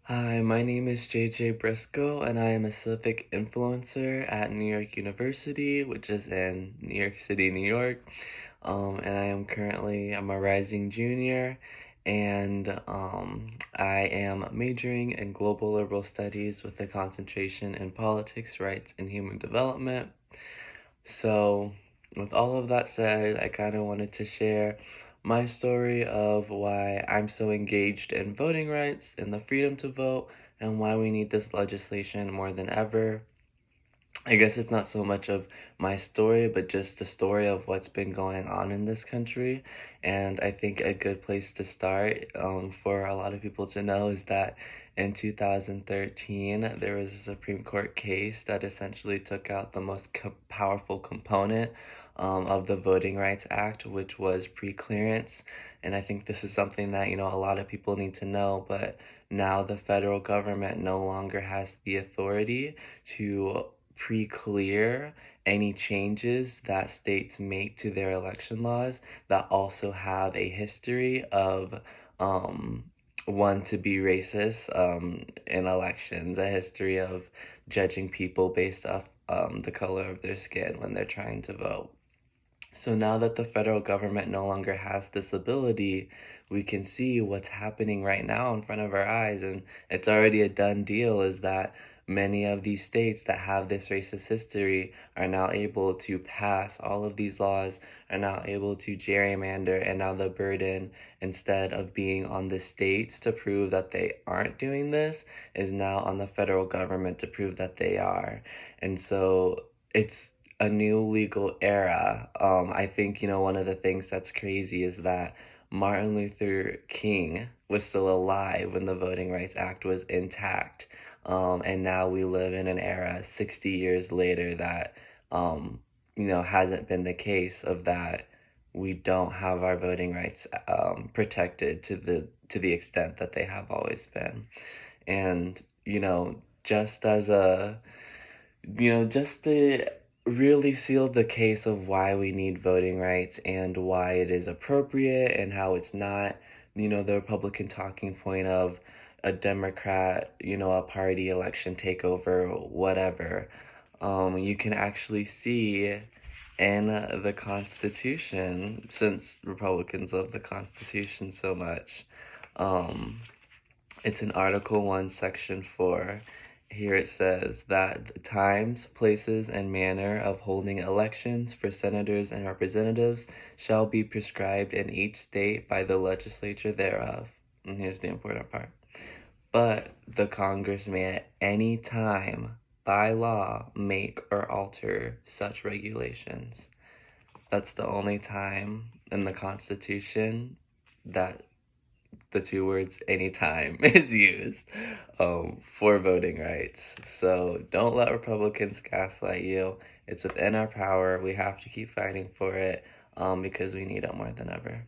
Hi, my name is JJ Briscoe, and I am a civic influencer at New York University, which is in New York City, New York. And I'm a rising junior, and I am majoring in global liberal studies with a concentration in politics, rights, and human development. So, with all of that said, I kind of wanted to share my story of why I'm so engaged in voting rights and the freedom to vote, and why we need this legislation more than ever. I guess it's not so much of my story, but just the story of what's been going on in this country. And I think a good place to start, for a lot of people to know, is that in 2013, there was a Supreme Court case that essentially took out the most powerful component, of the Voting Rights Act, which was pre-clearance. And I think this is something that, a lot of people need to know, but now the federal government no longer has the authority to pre-clear any changes that states make to their election laws that also have a history of one, to be racist in elections, a history of judging people based off the color of their skin when they're trying to vote. So now that the federal government no longer has this ability, we can see what's happening right now in front of our eyes, and it's already a done deal, is that many of these states that have this racist history are now able to pass all of these laws, are now able to gerrymander, and now the burden, instead of being on the states to prove that they aren't doing this, is now on the federal government to prove that they are. And so it's a new legal era. I think, one of the things that's crazy is that Martin Luther King was still alive when the Voting Rights Act was intact. And now we live in an era 60 years later that, hasn't been the case of that we don't have our voting rights protected to the extent that they have always been. And, just as a just to really seal the case of why we need voting rights and why it is appropriate and how it's not, the Republican talking point of a Democrat, a party election takeover, whatever. You can actually see in the Constitution, since Republicans love the Constitution so much, um, it's in Article 1, Section 4. Here it says that the times, places, and manner of holding elections for senators and representatives shall be prescribed in each state by the legislature thereof. And here's the important part. But the Congress may at any time, by law, make or alter such regulations. That's the only time in the Constitution that the two words anytime is used for voting rights. So don't let Republicans gaslight you. It's within our power. We have to keep fighting for it because we need it more than ever.